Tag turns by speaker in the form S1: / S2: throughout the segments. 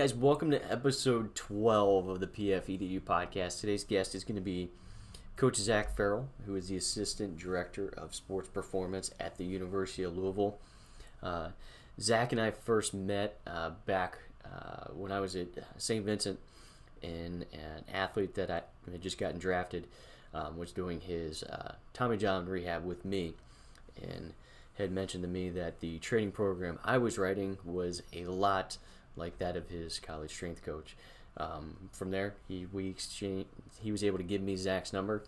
S1: guys, welcome to episode 12 of the PFedu podcast. Today's guest is going to be Coach Zach Farrel, who is the Assistant Director of Sports Performance at the University of Louisville. Zach and I first met back when I was at St. Vincent, and an athlete that I had just gotten drafted was doing his Tommy John rehab with me, and had mentioned to me that the training program I was writing was a lot like that of his college strength coach. From there, he was able to give me Zach's number.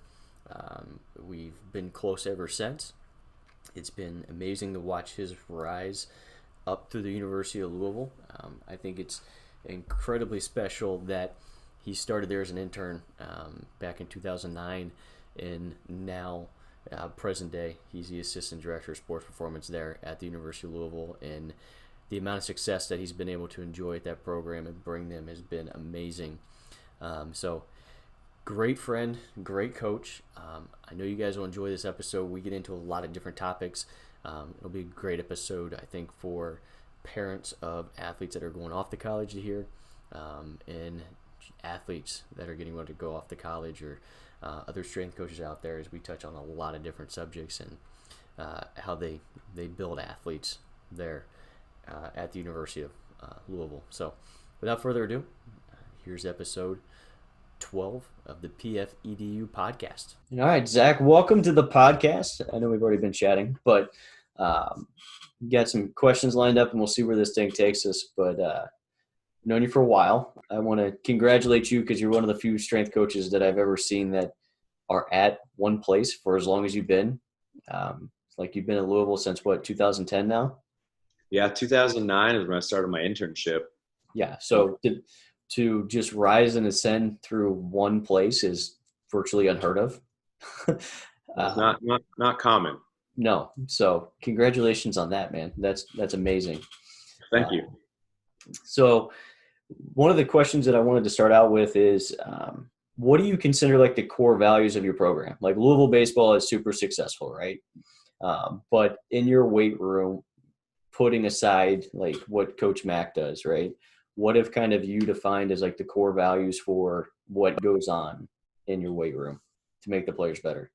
S1: We've been close ever since. It's been amazing to watch his rise up through the University of Louisville. I think it's incredibly special that he started there as an intern back in 2009, and now present day he's the Assistant Director of Sports Performance there at the University of Louisville, and the amount of success that he's been able to enjoy at that program and bring them has been amazing. So great friend, great coach. I know you guys will enjoy this episode. We get into a lot of different topics. It'll be a great episode, I think, for parents of athletes that are going off to college to hear, and athletes that are getting ready to go off to college, or other strength coaches out there, as we touch on a lot of different subjects and how they build athletes there at the University of Louisville. So without further ado, here's episode 12 of the PFedu podcast. All right, Zach, welcome to the podcast. I know we've already been chatting, but got some questions lined up, and we'll see where this thing takes us. But known you for a while. I want to congratulate you because you're one of the few strength coaches that I've ever seen that are at one place for as long as you've been. Like, you've been at Louisville since, 2010 now?
S2: Yeah, 2009 is when I started my internship.
S1: Yeah, so to just rise and ascend through one place is virtually unheard of.
S2: It's not common.
S1: No, so congratulations on that, man. That's amazing.
S2: Thank you.
S1: So one of the questions that I wanted to start out with is, what do you consider like the core values of your program? Like, Louisville baseball is super successful, right? But in your weight room, putting aside like what Coach Mack does, right? What have kind of you defined as like the core values for what goes on in your weight room to make the players better?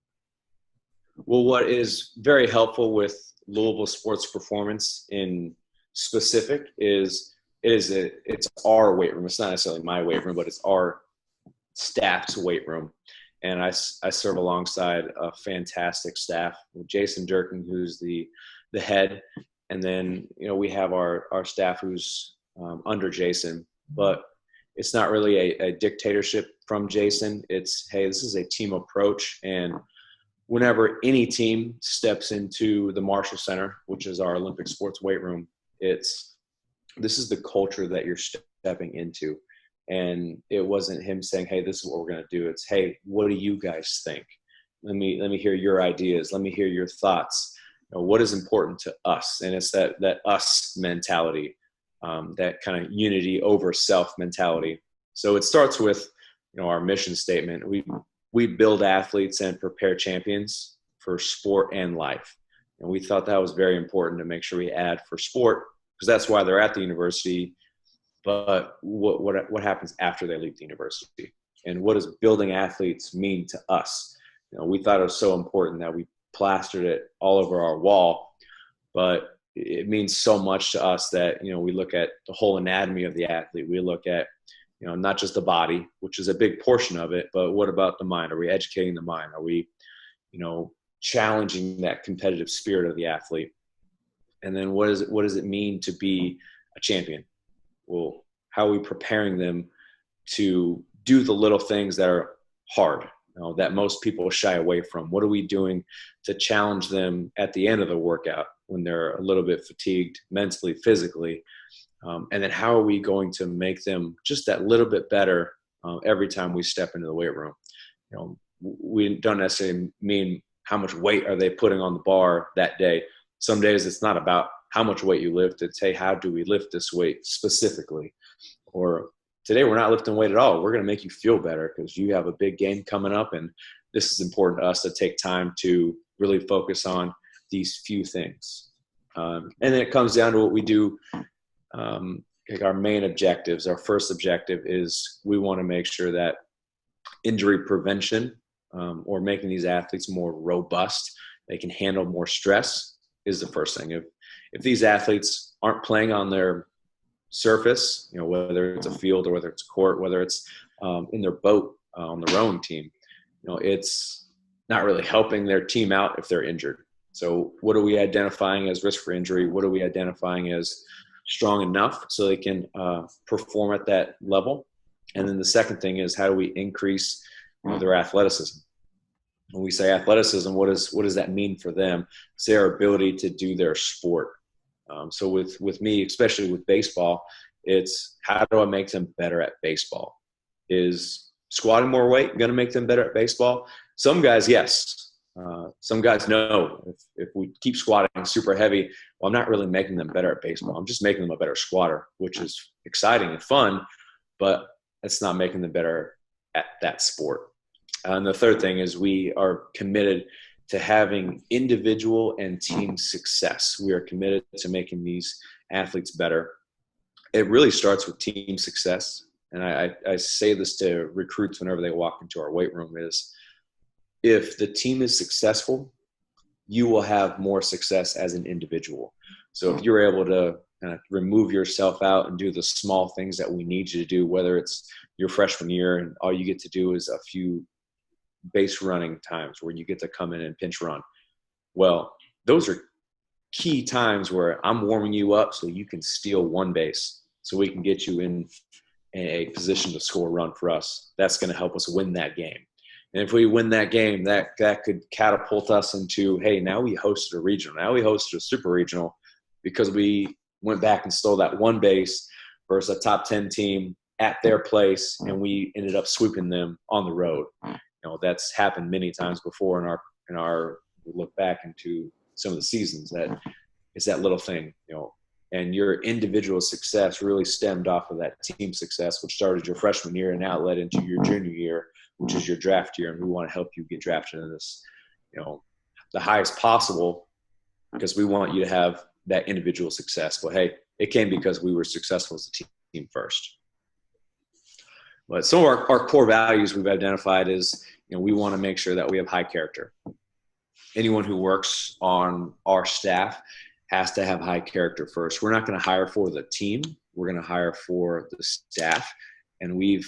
S2: Well, what is very helpful with Louisville sports performance in specific is it's our weight room. It's not necessarily my weight room, but it's our staff's weight room. And I serve alongside a fantastic staff with Jason Durkin, who's the head. And then, we have our staff who's under Jason, but it's not really a dictatorship from Jason. It's, hey, this is a team approach. And whenever any team steps into the Marshall Center, which is our Olympic sports weight room, this is the culture that you're stepping into. And it wasn't him saying, hey, this is what we're going to do. It's, hey, what do you guys think? Let me hear your ideas. Let me hear your thoughts. What is important to us? And it's that us mentality, that kind of unity over self mentality. So it starts with, our mission statement. We build athletes and prepare champions for sport and life. And we thought that was very important to make sure we add for sport, because that's why they're at the university. But what happens after they leave the university? And what does building athletes mean to us? We thought it was so important that we plastered it all over our wall, but it means so much to us that, we look at the whole anatomy of the athlete. We look at, not just the body, which is a big portion of it, but what about the mind? Are we educating the mind? Are we, challenging that competitive spirit of the athlete? And then what does it mean to be a champion? Well, how are we preparing them to do the little things that are hard, that most people shy away from? What are we doing to challenge them at the end of the workout when they're a little bit fatigued mentally, physically? And then how are we going to make them just that little bit better every time we step into the weight room? We don't necessarily mean how much weight are they putting on the bar that day. Some days it's not about how much weight you lift. It's, hey, how do we lift this weight specifically? Or today we're not lifting weight at all. We're going to make you feel better because you have a big game coming up, and this is important to us to take time to really focus on these few things. And then it comes down to what we do our main objectives. Our first objective is we want to make sure that injury prevention, or making these athletes more robust, they can handle more stress, is the first thing. If these athletes aren't playing on their surface, whether it's a field or whether it's a court, whether it's in their boat on the rowing team, it's not really helping their team out if they're injured. So what are we identifying as risk for injury? What are we identifying as strong enough so they can perform at that level? And then the second thing is, how do we increase their athleticism? When we say athleticism, what does that mean for them? It's their ability to do their sport. So with me, especially with baseball, it's how do I make them better at baseball? Is squatting more weight going to make them better at baseball? Some guys, yes. Some guys, no. If we keep squatting super heavy, well, I'm not really making them better at baseball. I'm just making them a better squatter, which is exciting and fun, but it's not making them better at that sport. And the third thing is we are committed to having individual and team success. We are committed to making these athletes better. It really starts with team success. And I say this to recruits whenever they walk into our weight room, is if the team is successful, you will have more success as an individual. So if you're able to kind of remove yourself out and do the small things that we need you to do, whether it's your freshman year and all you get to do is a few base running times where you get to come in and pinch run. Well, those are key times where I'm warming you up so you can steal one base so we can get you in a position to score a run for us. That's going to help us win that game. And if we win that game, that could catapult us into, hey, now we hosted a regional. Now we hosted a super regional because we went back and stole that one base versus a top 10 team at their place, and we ended up sweeping them on the road. That's happened many times before in our we look back into some of the seasons. That it's that little thing, and your individual success really stemmed off of that team success, which started your freshman year and now led into your junior year, which is your draft year. And we want to help you get drafted in this, the highest possible, because we want you to have that individual success. But hey, it came because we were successful as a team first. But some of our core values we've identified is, we want to make sure that we have high character. Anyone who works on our staff has to have high character first. We're not going to hire for the team. We're going to hire for the staff. And we've,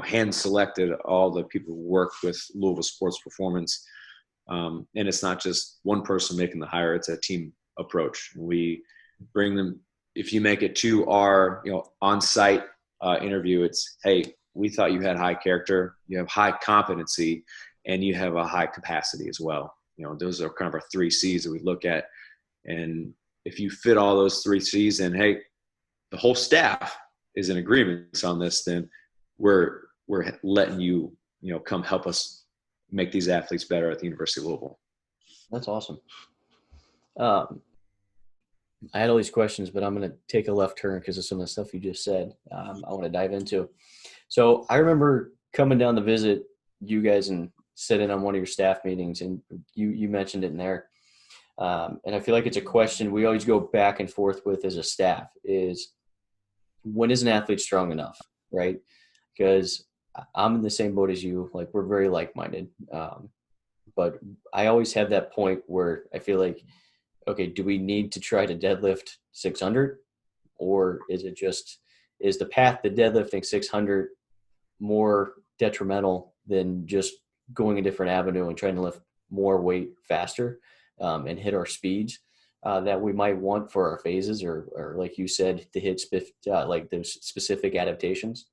S2: hand selected all the people who work with Louisville Sports Performance. And it's not just one person making the hire. It's a team approach. We bring them, if you make it to our, on-site interview, it's, hey, we thought you had high character, you have high competency, and you have a high capacity as well. Those are kind of our 3 C's that we look at. And if you fit all those 3 C's, and hey, the whole staff is in agreement on this, then we're letting you, come help us make these athletes better at the University of Louisville.
S1: That's awesome. I had all these questions, but I'm going to take a left turn because of some of the stuff you just said. I want to dive into. So I remember coming down to visit you guys and sitting on one of your staff meetings, and you mentioned it in there. And I feel like it's a question we always go back and forth with as a staff is, when is an athlete strong enough, right? Because I'm in the same boat as you. Like, we're very like-minded. But I always have that point where I feel like, okay, do we need to try to deadlift 600? Or is the path to deadlifting 600 more detrimental than just going a different avenue and trying to lift more weight faster and hit our speeds that we might want for our phases or like you said, to hit like those specific adaptations.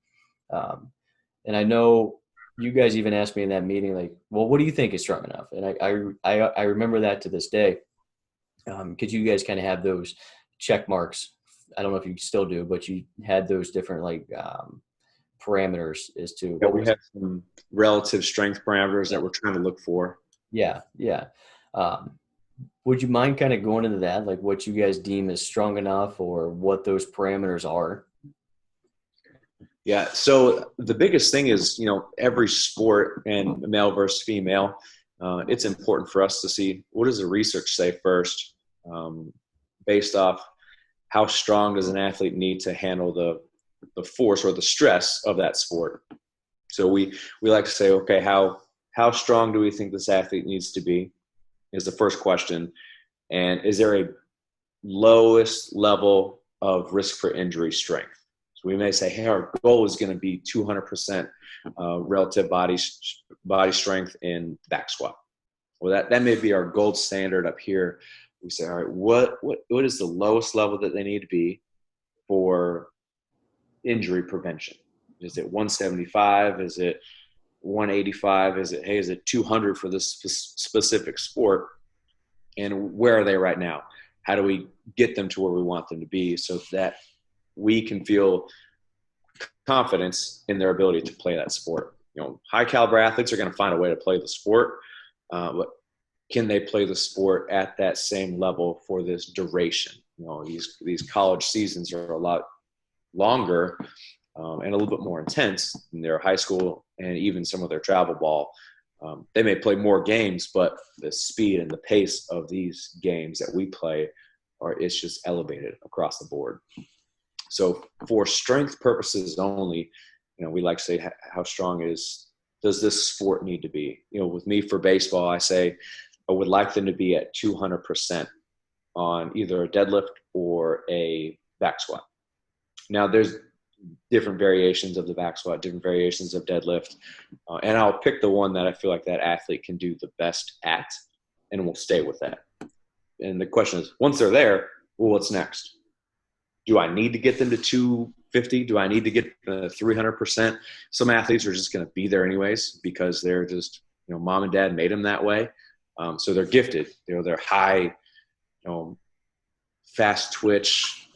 S1: And I know you guys even asked me in that meeting, like, well, what do you think is strong enough? And I remember that to this day. Because you guys kind of have those check marks. I don't know if you still do, but you had those different parameters as to.
S2: Yeah, we have some relative strength parameters that we're trying to look for.
S1: Yeah. Would you mind kind of going into that, like what you guys deem as strong enough or what those parameters are?
S2: Yeah. So the biggest thing is, every sport and male versus female, it's important for us to see what does the research say first, based off how strong does an athlete need to handle the force or the stress of that sport. So we like to say, okay, how strong do we think this athlete needs to be is the first question. And is there a lowest level of risk for injury strength? So we may say, hey, our goal is going to be 200% relative body strength in back squat. Well, that may be our gold standard up here. We say, all right, what is the lowest level that they need to be for injury prevention? Is it 175? Is it 185? Is it 200 for this specific sport? And where are they right now? How do we get them to where we want them to be so that we can feel confidence in their ability to play that sport? High caliber athletes are going to find a way to play the sport, but can they play the sport at that same level for this duration? These college seasons are a lot longer and a little bit more intense than their high school and even some of their travel ball. They may play more games, but the speed and the pace of these games that we play it's just elevated across the board. So for strength purposes only, we like to say how strong does this sport need to be? With me for baseball, I say I would like them to be at 200% on either a deadlift or a back squat. Now there's different variations of the back squat, different variations of deadlift. And I'll pick the one that I feel like that athlete can do the best at, and we'll stay with that. And the question is, once they're there, well, what's next? Do I need to get them to 250? Do I need to get 300%? Some athletes are just going to be there anyways because they're just, mom and dad made them that way. So they're gifted. They're high, fast twitch,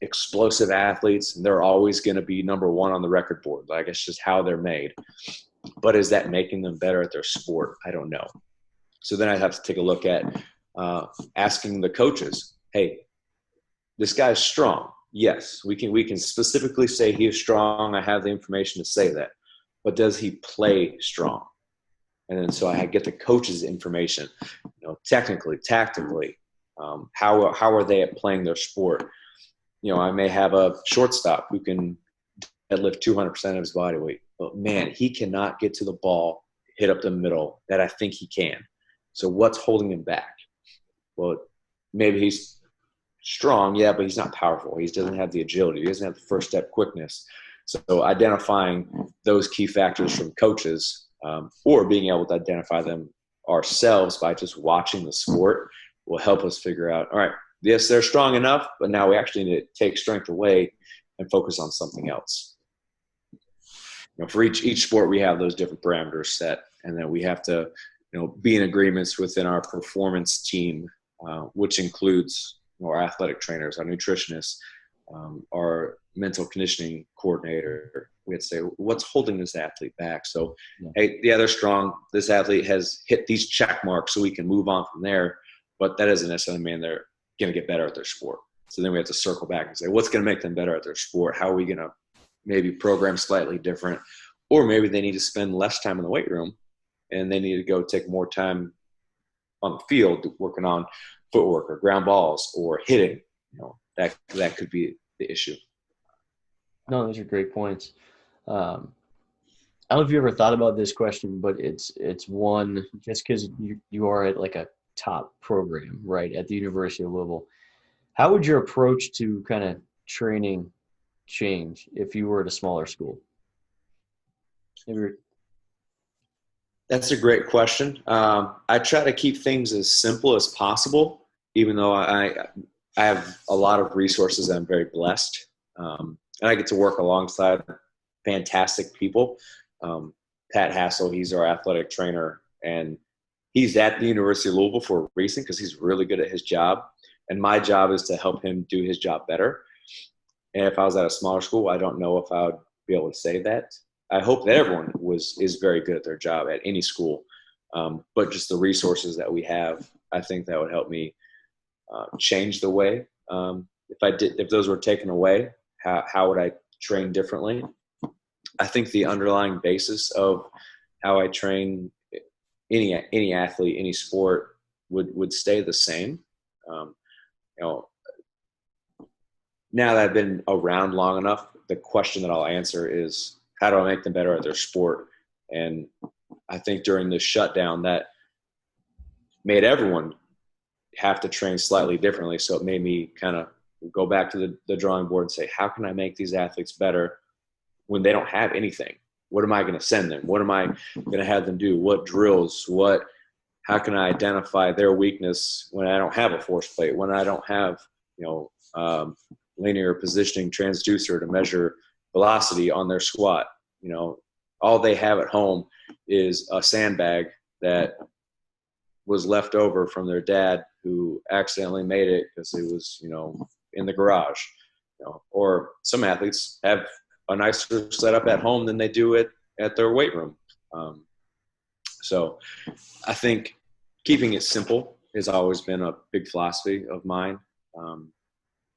S2: explosive athletes, and they're always going to be number one on the record board. Like, it's just how they're made. But is that making them better at their sport? I don't know. So then I have to take a look at asking the coaches, hey, this guy's strong. Yes, we can specifically say he is strong. I have the information to say that. But does he play strong? And then so I get the coach's information, technically, tactically. How are they at playing their sport? I may have a shortstop who can deadlift 200% of his body weight, but man, he cannot get to the ball, hit up the middle that I think he can. So what's holding him back? Well, maybe he's strong, yeah, but he's not powerful. He doesn't have the agility. He doesn't have the first step quickness. So identifying those key factors from coaches, or being able to identify them ourselves by just watching the sport, will help us figure out, all right, yes, they're strong enough, but now we actually need to take strength away and focus on something else. For each sport, we have those different parameters set, and then we have to, be in agreements within our performance team, which includes our athletic trainers, our nutritionists, our mental conditioning coordinator. We have to say, what's holding this athlete back? So, hey, yeah, they're strong. This athlete has hit these check marks, so we can move on from there. But that doesn't necessarily mean they're going to get better at their sport. So then we have to circle back and say, what's going to make them better at their sport? How are we going to maybe program slightly different? Or maybe they need to spend less time in the weight room and they need to go take more time on the field working on footwork or ground balls or hitting. That could be the issue.
S1: No, those are great points. I don't know if you ever thought about this question, but it's one, just because you are at like a top program, right, at the University of Louisville. How would your approach to kind of training change if you were at a smaller school?
S2: That's a great question. I try to keep things as simple as possible, even though I have a lot of resources. I'm very blessed. And I get to work alongside fantastic people. Pat Hassel, he's our athletic trainer, and he's at the University of Louisville for a reason because he's really good at his job. And my job is to help him do his job better. And if I was at a smaller school, I don't know if I would be able to say that. I hope that everyone is very good at their job at any school. But just the resources that we have, I think that would help me change the way. If those were taken away, how would I train differently? I think the underlying basis of how I train any athlete, any sport would stay the same. now that I've been around long enough, the question that I'll answer is, how do I make them better at their sport? And I think during this shutdown, that made everyone have to train slightly differently. So it made me kind of go back to the drawing board and say, how can I make these athletes better when they don't have anything? What am I going to send them? What am I going to have them do? What drills? How can I identify their weakness when I don't have a force plate, when I don't have, linear positioning transducer to measure velocity on their squat? All they have at home is a sandbag that was left over from their dad who accidentally made it because it was, in the garage. Or some athletes have a nicer setup at home than they do at their weight room. So I think keeping it simple has always been a big philosophy of mine.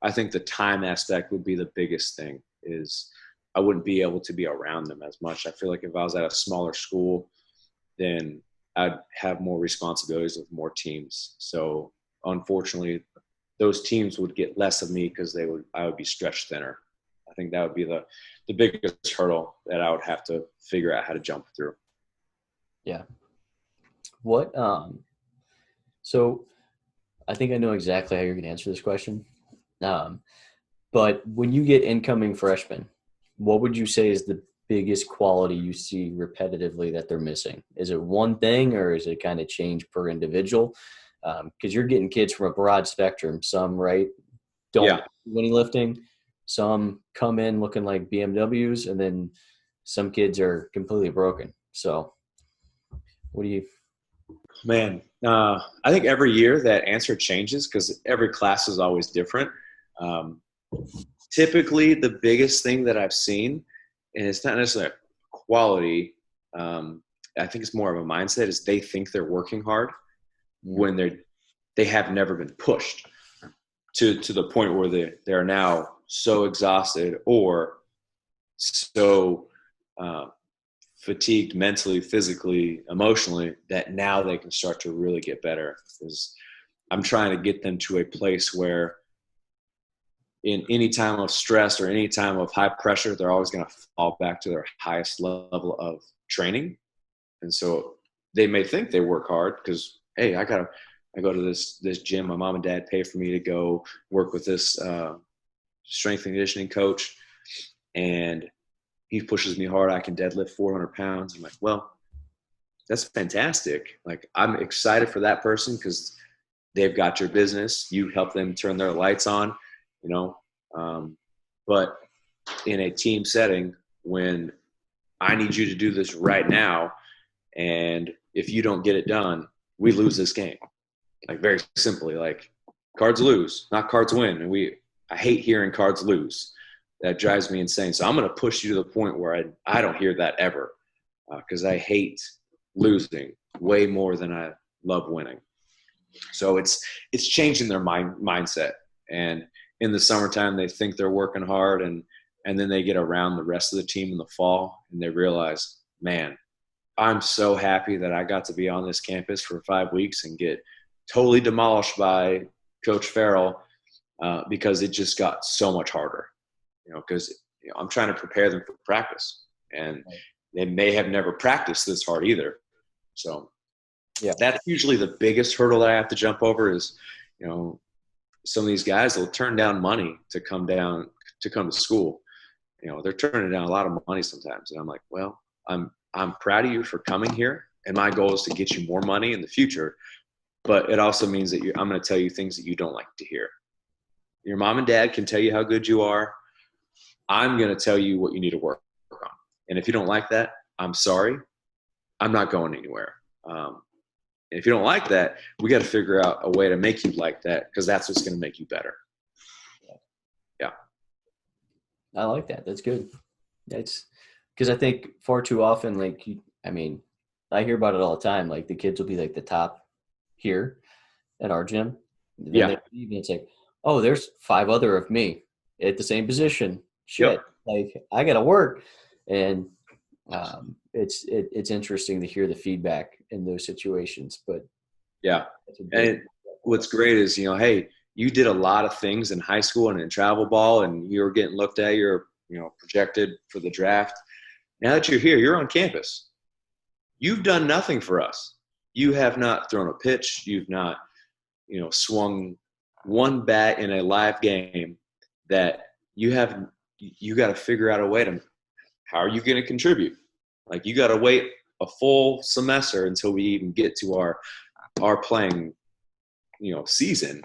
S2: I think the time aspect would be the biggest thing. Is I wouldn't be able to be around them as much. I feel like if I was at a smaller school, then I'd have more responsibilities with more teams. So unfortunately, those teams would get less of me because I would be stretched thinner. I think that would be the biggest hurdle that I would have to figure out how to jump through.
S1: Yeah. What so I think I know exactly how you're going to answer this question. But when you get incoming freshmen, what would you say is the biggest quality you see repetitively that they're missing? Is it one thing, or is it kind of change per individual? Because you're getting kids from a broad spectrum. Some, right, don't do any lifting. Some come in looking like BMWs, and then some kids are completely broken. So what do you –
S2: Man, I think every year that answer changes because every class is always different. Typically, the biggest thing that I've seen, and it's not necessarily quality, I think it's more of a mindset, is they think they're working hard when they have never been pushed to the point where they're now so exhausted or so fatigued mentally, physically, emotionally, that now they can start to really get better. Because I'm trying to get them to a place where in any time of stress or any time of high pressure, they're always going to fall back to their highest level of training. And so they may think they work hard because, hey, I go to this gym. My mom and dad pay for me to go work with this strength and conditioning coach, and he pushes me hard. I can deadlift 400 pounds. I'm like, well, that's fantastic. Like, I'm excited for that person because they've got your business. You help them turn their lights on, but in a team setting, when I need you to do this right now, and if you don't get it done, we lose this game. Like, very simply, like, cards lose, not cards win. And I hate hearing cards lose. That drives me insane. So I'm going to push you to the point where I don't hear that ever, because I hate losing way more than I love winning. So it's changing their mindset. And in the summertime, they think they're working hard, and then they get around the rest of the team in the fall, and they realize, man, I'm so happy that I got to be on this campus for 5 weeks and get totally demolished by Coach Farrell because it just got so much harder. Because I'm trying to prepare them for practice, and they may have never practiced this hard either. So that's usually the biggest hurdle that I have to jump over is, some of these guys will turn down money to come to school. They're turning down a lot of money sometimes. And I'm like, well, I'm proud of you for coming here. And my goal is to get you more money in the future. But it also means that I'm going to tell you things that you don't like to hear. Your mom and dad can tell you how good you are. I'm going to tell you what you need to work on. And if you don't like that, I'm sorry. I'm not going anywhere. And if you don't like that, we got to figure out a way to make you like that, because that's what's going to make you better. Yeah.
S1: I like that. That's good. That's because I think far too often, I hear about it all the time. Like, the kids will be like the top here at our gym. Then they leave, and it's like, oh, there's 5 other of me at the same position. Shit, like, I got to work. And it's interesting to hear the feedback in those situations. But
S2: and what's great is, hey, you did a lot of things in high school and in travel ball, and you were getting looked at. You're, projected for the draft. Now that you're here, you're on campus. You've done nothing for us. You have not thrown a pitch. You've not, swung one bat in a live game that you got to figure out a way to, how are you going to contribute? Like, you got to wait a full semester until we even get to our playing, season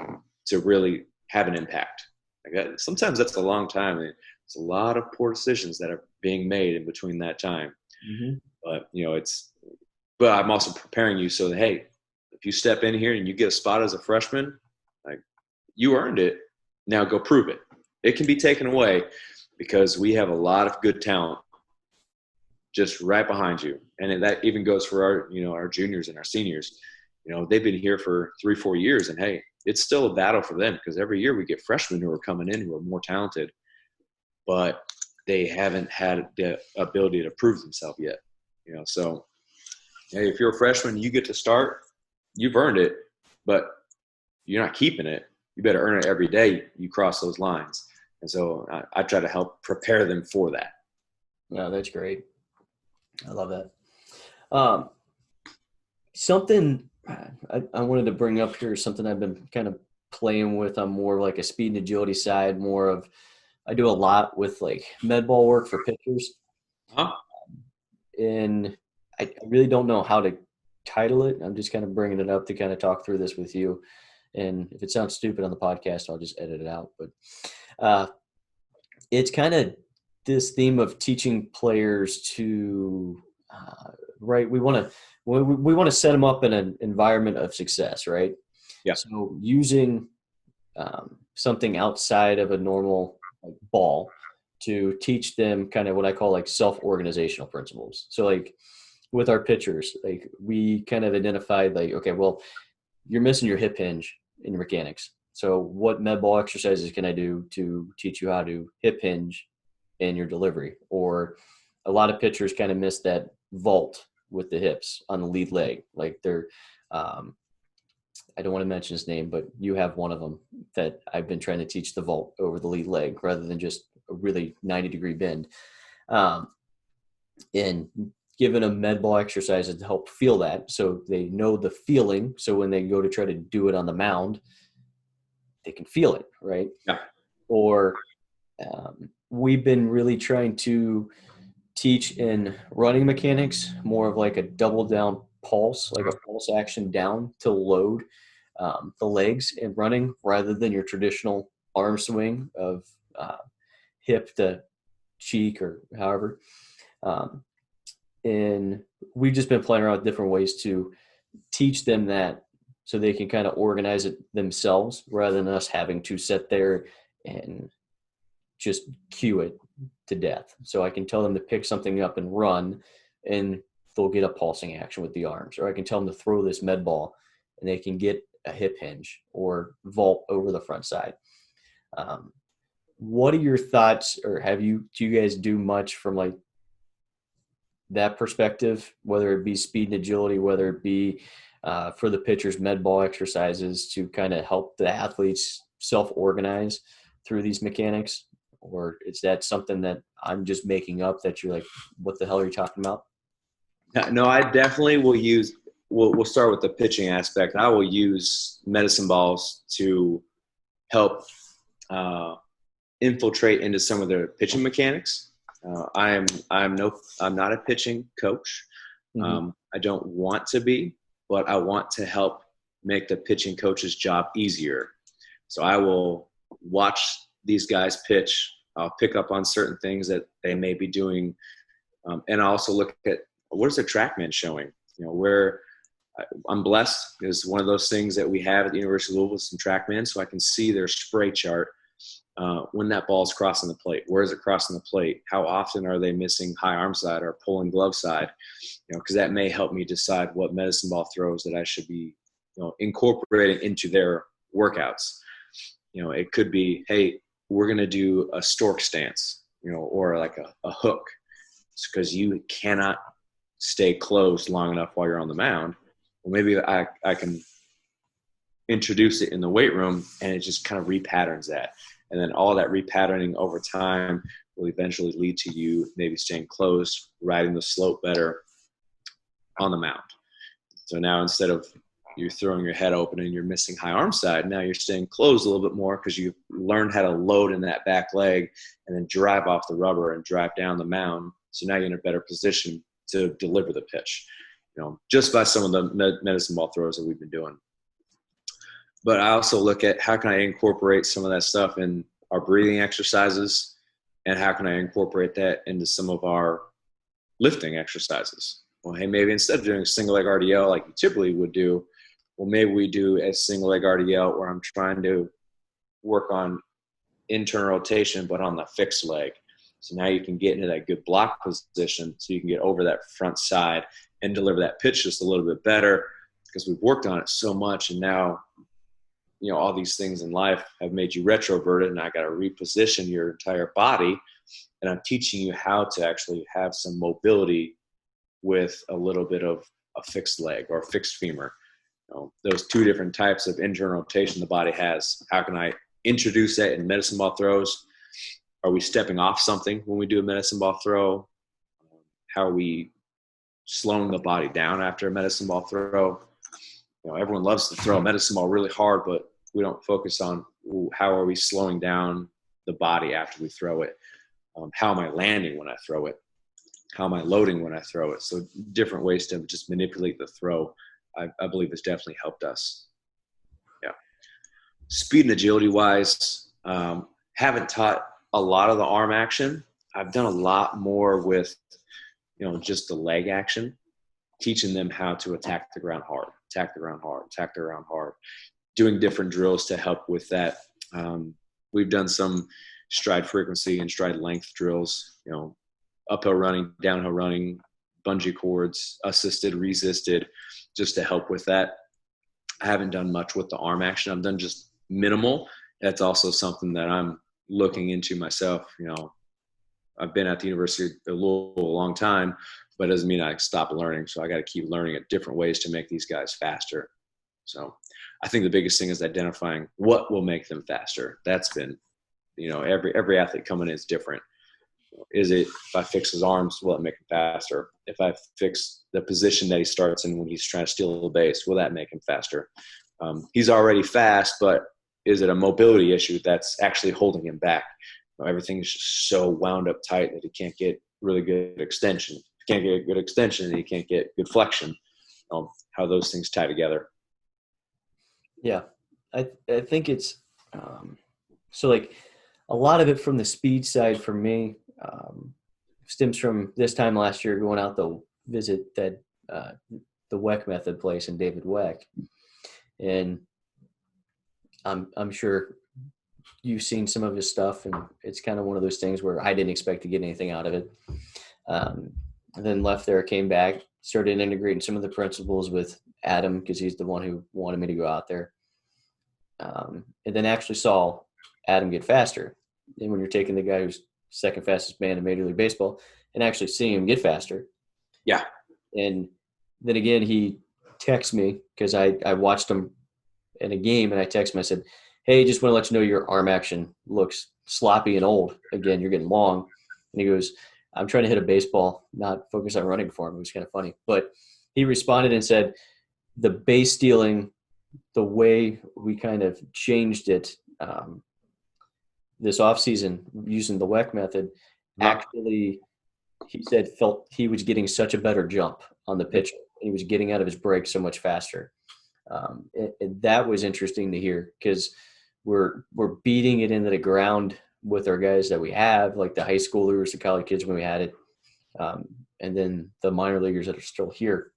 S2: to really have an impact. Like, sometimes that's a long time. It's a lot of poor decisions that are being made in between that time.
S1: Mm-hmm.
S2: But, but I'm also preparing you so that, hey, if you step in here and you get a spot as a freshman, like, you earned it. Now go prove it. It can be taken away because we have a lot of good talent just right behind you. And that even goes for our juniors and our seniors. They've been here for 3-4 years, and hey, it's still a battle for them because every year we get freshmen who are coming in who are more talented, but they haven't had the ability to prove themselves yet. So hey, if you're a freshman, you get to start, you've earned it, but you're not keeping it. You better earn it every day you cross those lines. And so I try to help prepare them for that.
S1: No, that's great. I love that. Something I wanted to bring up here, something I've been kind of playing with on more like a speed and agility side, I do a lot with like med ball work for pitchers.
S2: Huh?
S1: And I really don't know how to title it. I'm just kind of bringing it up to kind of talk through this with you. And if it sounds stupid on the podcast, I'll just edit it out. But it's kind of this theme of teaching players to, right, we want to set them up in an environment of success, right?
S2: Yeah.
S1: So using something outside of a normal ball to teach them kind of what I call like self-organizational principles. So like with our pitchers, like we kind of identified like, okay, well, you're missing your hip hinge in your mechanics. So what med ball exercises can I do to teach you how to hip hinge in your delivery? Or a lot of pitchers kind of miss that vault with the hips on the lead leg. Like they're, I don't want to mention his name, but you have one of them that I've been trying to teach the vault over the lead leg rather than just a really 90-degree bend. And giving them med ball exercises to help feel that so they know the feeling. So when they go to try to do it on the mound, they can feel it, right?
S2: Yeah.
S1: Or we've been really trying to teach in running mechanics more of like a double down pulse, like a pulse action down to load the legs in running rather than your traditional arm swing of hip to cheek or however. And we've just been playing around with different ways to teach them that so they can kind of organize it themselves rather than us having to sit there and just cue it to death. So I can tell them to pick something up and run, and they'll get a pulsing action with the arms. Or I can tell them to throw this med ball, and they can get a hip hinge or vault over the front side. What are your thoughts, or do you guys do much from like that perspective, whether it be speed and agility, whether it be for the pitchers med ball exercises to kind of help the athletes self-organize through these mechanics? Or is that something that I'm just making up that you're like, what the hell are you talking about?
S2: No, I definitely will use – we'll start with the pitching aspect. I will use medicine balls to help infiltrate into some of their pitching mechanics. I'm not a pitching coach.
S1: Mm-hmm.
S2: I don't want to be, but I want to help make the pitching coach's job easier. So I will watch these guys pitch. I'll pick up on certain things that they may be doing. And I also look at what is the TrackMan showing? Where I'm blessed is one of those things that we have at the University of Louisville, some TrackMan, so I can see their spray chart when that ball is crossing the plate. Where is it crossing the plate? How often are they missing high arm side or pulling glove side? Because that may help me decide what medicine ball throws that I should be incorporating into their workouts. It could be, hey, we're going to do a stork stance, or like a hook, because you cannot stay closed long enough while you're on the mound. Well, maybe I can introduce it in the weight room, and it just kind of repatterns that. And then all that repatterning over time will eventually lead to you maybe staying closed, riding the slope better on the mound. So now instead of you're throwing your head open and you're missing high arm side, now you're staying closed a little bit more because you've learned how to load in that back leg and then drive off the rubber and drive down the mound. So now you're in a better position to deliver the pitch, just by some of the medicine ball throws that we've been doing. But I also look at how can I incorporate some of that stuff in our breathing exercises, and how can I incorporate that into some of our lifting exercises. Well, hey, maybe instead of doing a single leg RDL like you typically would do, well, maybe we do a single leg RDL where I'm trying to work on internal rotation, but on the fixed leg. So now you can get into that good block position so you can get over that front side and deliver that pitch just a little bit better because we've worked on it so much. And now, all these things in life have made you retroverted, and I got to reposition your entire body. And I'm teaching you how to actually have some mobility with a little bit of a fixed leg or fixed femur. Those two different types of internal rotation the body has. How can I introduce that in medicine ball throws? Are we stepping off something when we do a medicine ball throw? How are we slowing the body down after a medicine ball throw? Everyone loves to throw a medicine ball really hard, but we don't focus on how are we slowing down the body after we throw it. How am I landing when I throw it? How am I loading when I throw it? So different ways to just manipulate the throw, I believe has definitely helped us. Yeah. Speed and agility wise, haven't taught a lot of the arm action. I've done a lot more with, just the leg action, teaching them how to attack the ground hard, doing different drills to help with that. We've done some stride frequency and stride length drills, uphill running, downhill running, bungee cords, assisted, resisted, just to help with that. I haven't done much with the arm action. I've done just minimal. That's also something that I'm looking into myself. I've been at the University of Louisville a long time, but it doesn't mean I stop learning. So I got to keep learning at different ways to make these guys faster. So I think the biggest thing is identifying what will make them faster. That's been, every athlete coming in is different. Is it, if I fix his arms, will it make him faster? If I fix the position that he starts in when he's trying to steal the base, will that make him faster? He's already fast, but is it a mobility issue that's actually holding him back? Everything's just so wound up tight that he can't get really good extension. If he can't get good extension, he can't get good flexion. How those things tie together.
S1: Yeah, I think it's so like a lot of it from the speed side for me stems from this time last year going out to visit that the Weck Method place in David Weck, and I'm sure you've seen some of his stuff, and it's kind of one of those things where I didn't expect to get anything out of it. And then left there, came back, started integrating some of the principles with Adam because he's the one who wanted me to go out there. And then actually saw Adam get faster. And when you're taking the guy who's second fastest man in Major League Baseball and actually seeing him get faster.
S2: Yeah.
S1: And then again, he texts me because I watched him in a game, and I texted him. I said, hey, just want to let you know your arm action looks sloppy and old. Again, you're getting long. And he goes, I'm trying to hit a baseball, not focus on running for him. It was kind of funny. But he responded and said, the base stealing, the way we kind of changed it this offseason using the Weck method, actually, he said, felt he was getting such a better jump on the pitch. He was getting out of his break so much faster. And that was interesting to hear because we're beating it into the ground with our guys that we have, like the high schoolers, the college kids when we had it, and then the minor leaguers that are still here.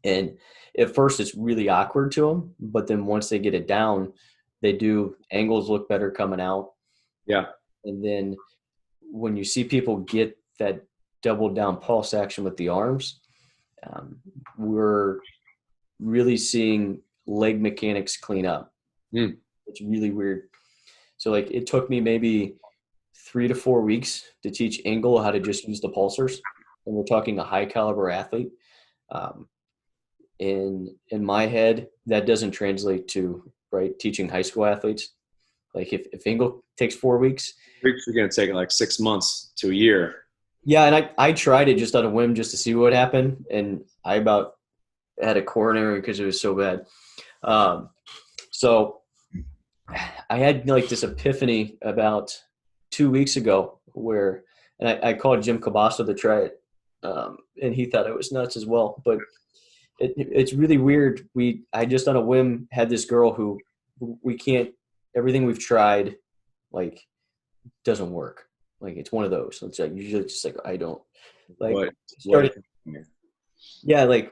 S1: And at first it's really awkward to them, but then once they get it down, they do. Angles look better coming out.
S2: Yeah.
S1: And then when you see people get that double down pulse action with the arms, we're really seeing leg mechanics clean up. It's really weird. So like it took me maybe 3 to 4 weeks to teach Engel how to just use the pulsars. And we're talking a high caliber athlete. in my head, that doesn't translate to right teaching high school athletes. Like if Engel takes 4 weeks,
S2: Weeks are going to take like 6 months to a year.
S1: yeah, and I tried it just on a whim just to see what happened, and I about had a coronary because it was so bad. So I had like this epiphany about 2 weeks ago where, and I called Jim Cabasso to try it, and he thought it was nuts as well. But it's really weird. I just on a whim had this girl who we can't. Everything we've tried, like, doesn't work. Like it's one of those. It's like usually it's just like I don't like started. Yeah, like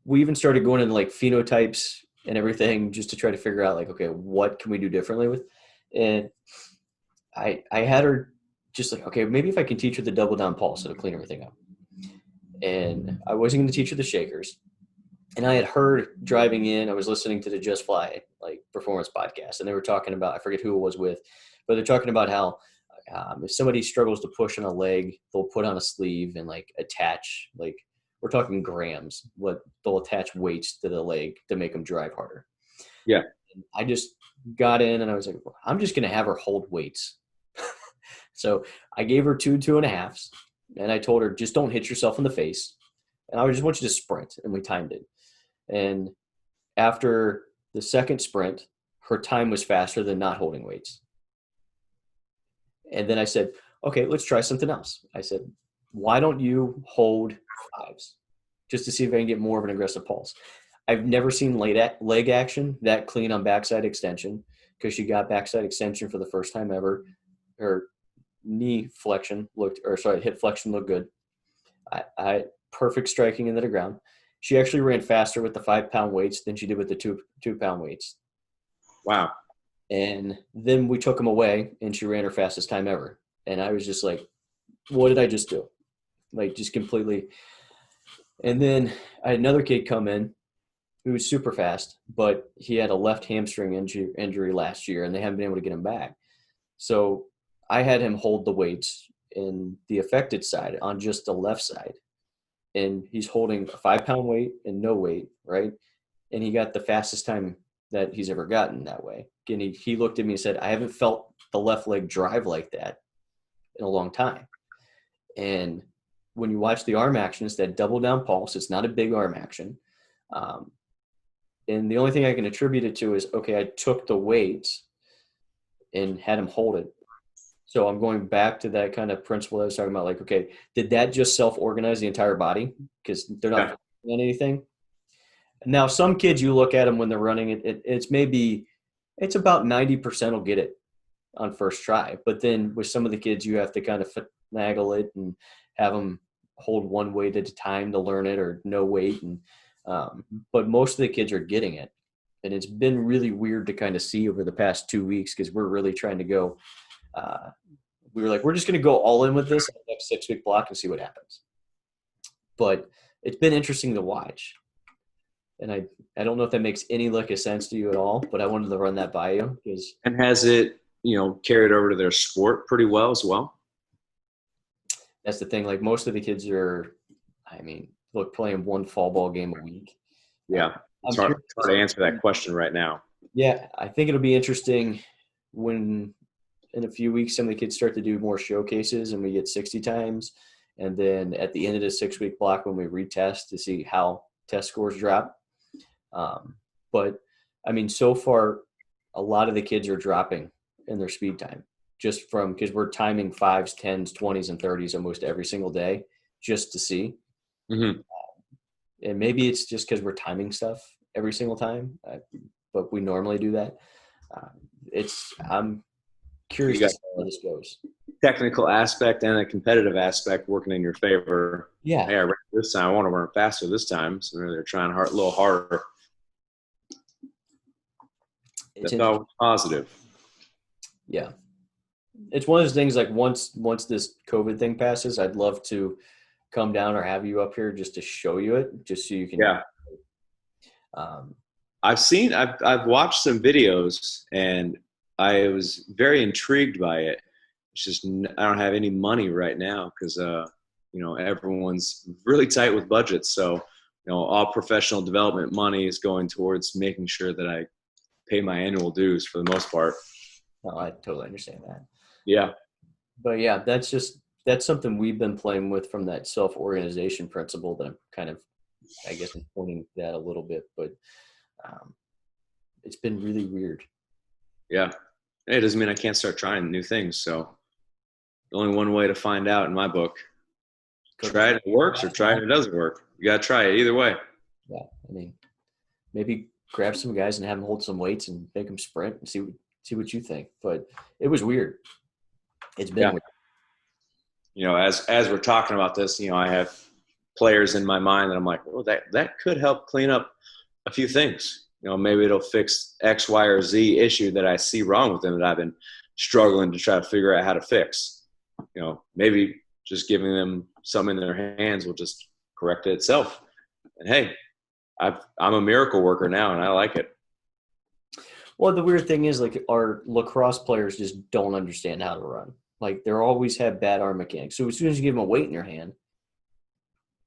S1: we even started going into like phenotypes and everything just to try to figure out like, okay, what can we do differently with? And I had her just like, okay, maybe if I can teach her the double down pulse, it'll clean everything up. And I wasn't going to teach her the shakers. And I had heard driving in, I was listening to the Just Fly like performance podcast, and they were talking about, I forget who it was with, but they're talking about how if somebody struggles to push on a leg, they'll put on a sleeve and like attach, like we're talking grams, what they'll attach weights to the leg to make them drive harder.
S2: Yeah.
S1: And I just got in and I was like, I'm just going to have her hold weights. So I gave her 2.5s, and I told her, just don't hit yourself in the face. And I just want you to sprint. And we timed it. And after the second sprint, her time was faster than not holding weights. And then I said, okay, let's try something else. I said, why don't you hold 5s just to see if I can get more of an aggressive pulse? I've never seen leg action that clean on backside extension because she got backside extension for the first time ever. Her knee flexion hip flexion looked good. I perfect striking into the ground. She actually ran faster with the 5-pound weights than she did with the 2-pound weights.
S2: Wow.
S1: And then we took them away, and she ran her fastest time ever. And I was just like, what did I just do? Like, just completely. And then I had another kid come in who was super fast, but he had a left hamstring injury last year, and they haven't been able to get him back. So I had him hold the weights in the affected side on just the left side. And he's holding a 5-pound weight and no weight, right? And he got the fastest time that he's ever gotten that way. And he looked at me and said, I haven't felt the left leg drive like that in a long time. And when you watch the arm action, it's that double down pulse. It's not a big arm action. And the only thing I can attribute it to is, okay, I took the weights and had him hold it. So I'm going back to that kind of principle I was talking about. Like, okay, did that just self-organize the entire body? Because they're not on anything. Now, some kids, you look at them when they're running, it's about 90% will get it on first try. But then with some of the kids, you have to kind of finagle it and have them hold one weight at a time to learn it, or no weight. And but most of the kids are getting it. And it's been really weird to kind of see over the past 2 weeks, because we're really trying to go we were like, we're just going to go all in with this in the next 6-week block and see what happens. But it's been interesting to watch. And I don't know if that makes any lick of sense to you at all, but I wanted to run that by you.
S2: And has it, carried over to their sport pretty well as well?
S1: That's the thing. Like, most of the kids are, playing one fall ball game a week.
S2: Yeah. It's hard to answer that question right now.
S1: Yeah. I think it'll be interesting when in a few weeks some of the kids start to do more showcases and we get 60 times. And then at the end of the 6-week block, when we retest to see how test scores drop. But so far, a lot of the kids are dropping in their speed time just because we're timing 5s, 10s, 20s, and 30s almost every single day just to see.
S2: Mm-hmm.
S1: And maybe it's just because we're timing stuff every single time, but we normally do that. I'm curious to see how this goes.
S2: Technical aspect and a competitive aspect working in your favor.
S1: Yeah.
S2: Hey, I ran this time. I want to run faster this time. So they're trying a little harder. That's always positive.
S1: Yeah. It's one of those things, like once this COVID thing passes, I'd love to come down or have you up here just to show you it, just so you can.
S2: Yeah. I've watched some videos and I was very intrigued by it. It's just I don't have any money right now because everyone's really tight with budgets. So all professional development money is going towards making sure that I pay my annual dues for the most part.
S1: No, I totally understand that.
S2: Yeah.
S1: But yeah, that's something we've been playing with from that self-organization principle that I'm kind of, I guess, I'm pointing that a little bit, but it's been really weird.
S2: Yeah. It doesn't mean I can't start trying new things. So only one way to find out in my book. Try it, it works, or try it, it doesn't work. You got to try it either way.
S1: Yeah. I mean, maybe grab some guys and have them hold some weights and make them sprint and see what you think. But it was weird. It's been weird.
S2: As we're talking about this, I have players in my mind that I'm like, well, that could help clean up a few things. Maybe it'll fix X, Y, or Z issue that I see wrong with them that I've been struggling to try to figure out how to fix. Maybe just giving them something in their hands will just correct it itself. And hey, I'm a miracle worker now, and I like it.
S1: Well, the weird thing is, like, our lacrosse players just don't understand how to run. Like, they always have bad arm mechanics. So as soon as you give them a weight in your hand,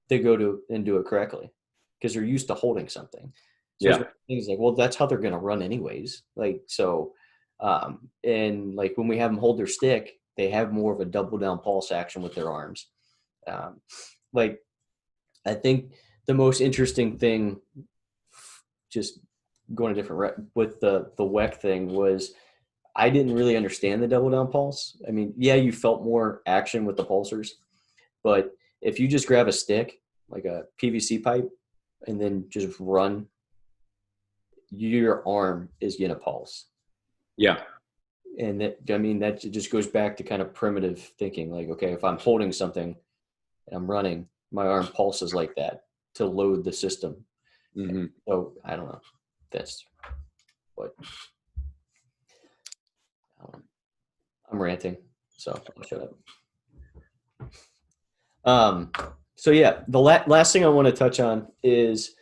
S1: they go to and do it correctly because they're used to holding something. So
S2: Yeah.
S1: things like, well, that's how they're going to run anyways. Like, so, and like when we have them hold their stick, they have more of a double down pulse action with their arms. Like, I think the most interesting thing, just going a different with the Weck thing, was I didn't really understand the double down pulse. I mean, yeah, you felt more action with the pulsers, but if you just grab a stick, like a PVC pipe, and then just run, your arm is going to pulse.
S2: Yeah.
S1: And that just goes back to kind of primitive thinking. Like, okay, if I'm holding something and I'm running, my arm pulses like that to load the system.
S2: Mm-hmm.
S1: So I don't know. That's what I'm ranting. So I'll shut up. So yeah, the last thing I want to touch on is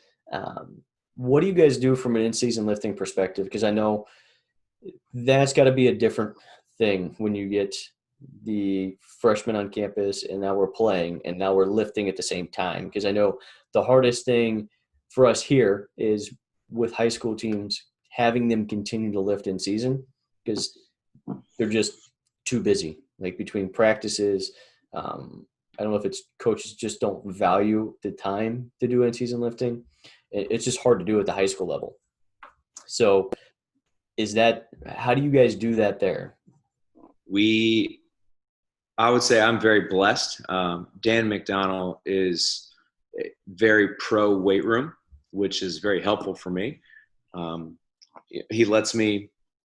S1: what do you guys do from an in-season lifting perspective? Because I know that's got to be a different thing when you get the freshmen on campus and now we're playing and now we're lifting at the same time. Because I know the hardest thing for us here is with high school teams, having them continue to lift in season because they're just too busy, like between practices. I don't know if it's coaches just don't value the time to do in-season lifting. It's just hard to do at the high school level. So how do you guys do that there?
S2: I would say I'm very blessed. Dan McDonald is very pro weight room, which is very helpful for me. He lets me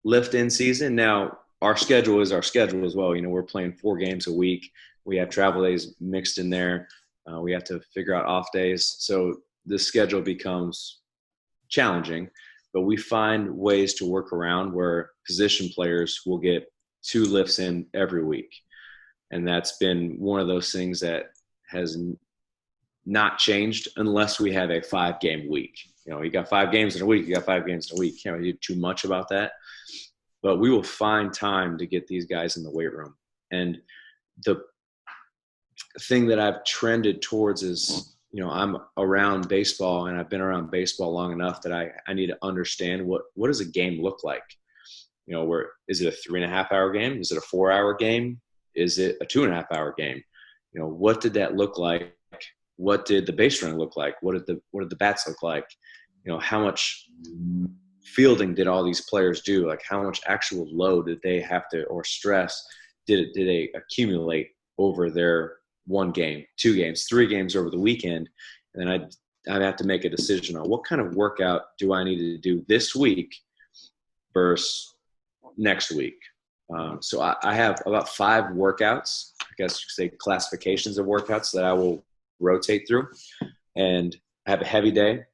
S2: lift in season. Now, our schedule is our schedule as well. We're playing 4 games a week. We have travel days mixed in there. We have to figure out off days. So the schedule becomes challenging, but we find ways to work around where position players will get 2 lifts in every week. And that's been one of those things that has not changed unless we have a 5-game week. You got 5 games in a week, you got 5 games in a week. Can't really do too much about that. But we will find time to get these guys in the weight room. And the thing that I've trended towards is, I'm around baseball and I've been around baseball long enough that I need to understand what does a game look like? Is it a 3.5-hour game? Is it a 4-hour game? Is it a 2.5-hour game? What did that look like? What did the base running look like? What did the bats look like? How much fielding did all these players do? Like, how much actual load did they have to, or stress did they accumulate over their 1 game, 2 games, 3 games over the weekend? And then I'd have to make a decision on what kind of workout do I need to do this week versus next week. So I have about 5 workouts, I guess you could say classifications of workouts that I will rotate through. And I have a heavy day,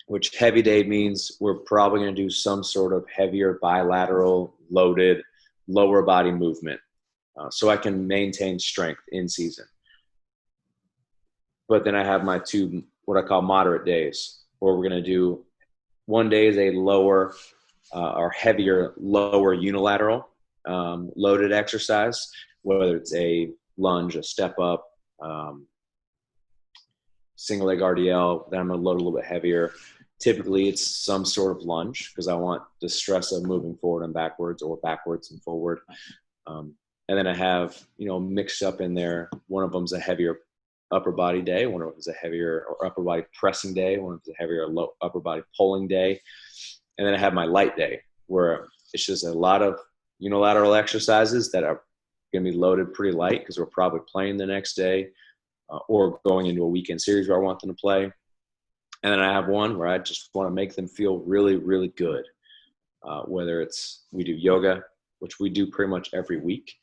S2: which heavy day means we're probably going to do some sort of heavier bilateral loaded lower body movement so I can maintain strength in season. But then I have my 2, what I call moderate days, where we're going to do, one day is a lower or heavier lower unilateral loaded exercise, whether it's a lunge, a step up, single leg RDL. Then I'm going to load a little bit heavier. Typically, it's some sort of lunge because I want the stress of moving forward and backwards or backwards and forward. And then I have, mixed up in there. One of them's a heavier upper body day. One of them's a heavier or upper body pressing day. One of them's a heavier upper body pulling day. And then I have my light day where it's just a lot of unilateral exercises that are going to be loaded pretty light because we're probably playing the next day or going into a weekend series where I want them to play. And then I have one where I just want to make them feel really, really good. Whether we do yoga, which we do pretty much every week,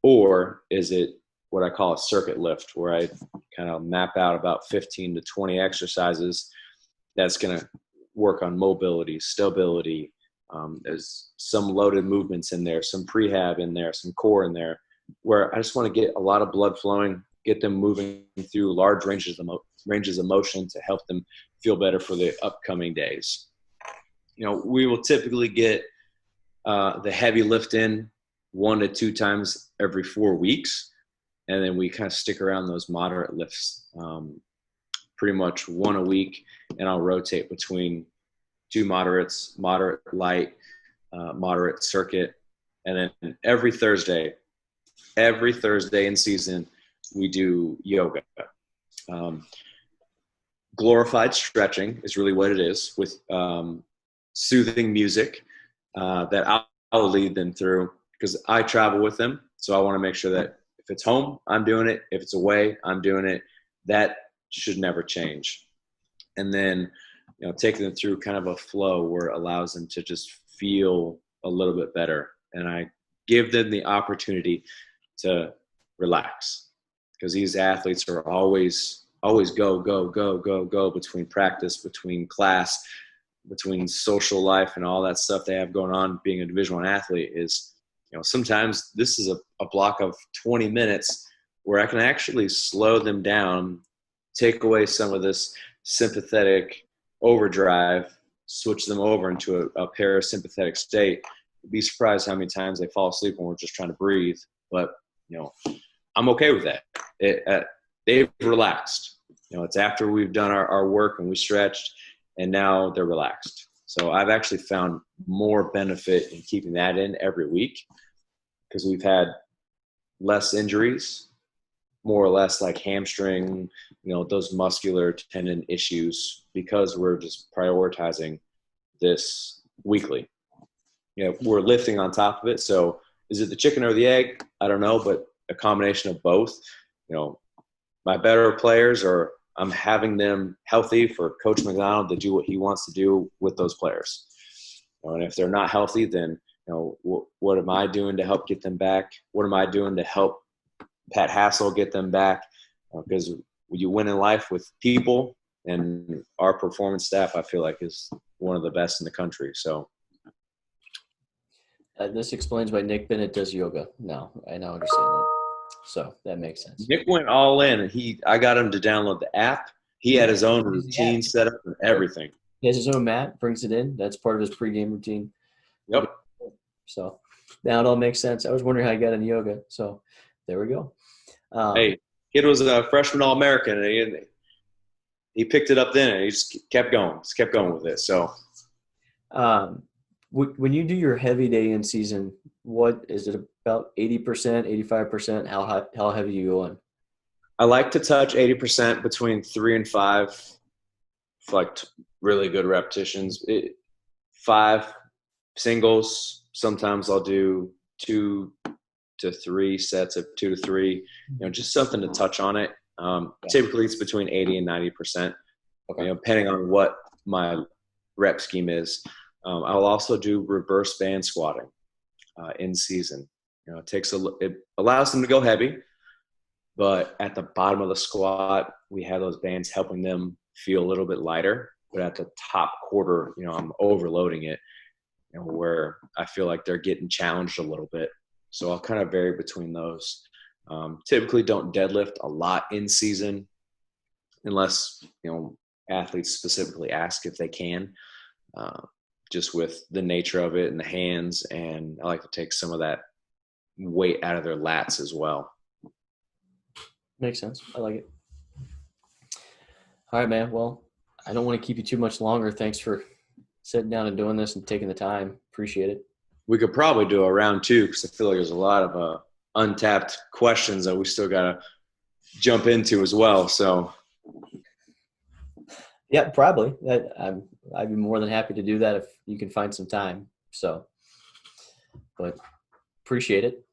S2: or is it what I call a circuit lift, where I kind of map out about 15 to 20 exercises that's going to work on mobility, stability. There's some loaded movements in there, some prehab in there, some core in there, where I just want to get a lot of blood flowing, get them moving through large ranges of motion to help them feel better for the upcoming days. We will typically get the heavy lift in 1 to 2 times every 4 weeks. And then we kind of stick around those moderate lifts, pretty much 1 a week. And I'll rotate between 2 moderates, moderate light, moderate circuit. And then every Thursday in season, we do yoga. Glorified stretching is really what it is, with soothing music that I'll lead them through because I travel with them. So I want to make sure that if it's home, I'm doing it. If it's away, I'm doing it. That should never change. And then, take them through kind of a flow where it allows them to just feel a little bit better. And I give them the opportunity to relax because these athletes are always go between practice, between class, between social life and all that stuff they have going on. Being a Division I athlete is, sometimes this is a block of 20 minutes where I can actually slow them down, take away some of this sympathetic overdrive, switch them over into a parasympathetic state. You'd be surprised how many times they fall asleep when we're just trying to breathe. But, I'm okay with that. They've relaxed. It's after we've done our work and we stretched, and now they're relaxed. So I've actually found more benefit in keeping that in every week because we've had less injuries, more or less like hamstring, those muscular tendon issues, because we're just prioritizing this weekly. We're lifting on top of it. So is it the chicken or the egg? I don't know, but a combination of both. My better players I'm having them healthy for Coach McDonald to do what he wants to do with those players. And if they're not healthy, then, what am I doing to help get them back? What am I doing to help Pat Hassel get them back? Because you win in life with people, and our performance staff, I feel like, is one of the best in the country. So
S1: this explains why Nick Bennett does yoga. No, I now understand that. So that makes sense.
S2: Nick went all in, and I got him to download the app. He had his own routine set up and everything.
S1: He has his own mat, brings it in. That's part of his pregame routine.
S2: Yep.
S1: So now it all makes sense. I was wondering how he got into yoga. So there we go.
S2: Hey, kid was a freshman All-American, and he picked it up then, and he just kept going. Just kept going with it. So
S1: when you do your heavy day in season, what is it, about 80%, 85%? How heavy you going?
S2: I like to touch 80% between 3 and 5 for like really good repetitions. 5 singles. Sometimes I'll do 2 to 3 sets of 2 to 3. Just something to touch on it. Typically, it's between 80 and 90%. Okay. Depending on what my rep scheme is. I'll also do reverse band squatting in season. It allows them to go heavy, but at the bottom of the squat, we have those bands helping them feel a little bit lighter. But at the top quarter, I'm overloading it, where I feel like they're getting challenged a little bit. So I'll kind of vary between those. Typically don't deadlift a lot in season unless, athletes specifically ask if they can, just with the nature of it and the hands. And I like to take some of that weight out of their lats as well.
S1: Makes sense. I like All right, man. Well, I don't want to keep you too much longer. Thanks for sitting down and doing this and taking the time. Appreciate it.
S2: We could probably do a round two because I feel like there's a lot of untapped questions that we still got to jump into as well. So,
S1: Yeah, probably. I'd be more than happy to do that if you can find some time. So, but appreciate it.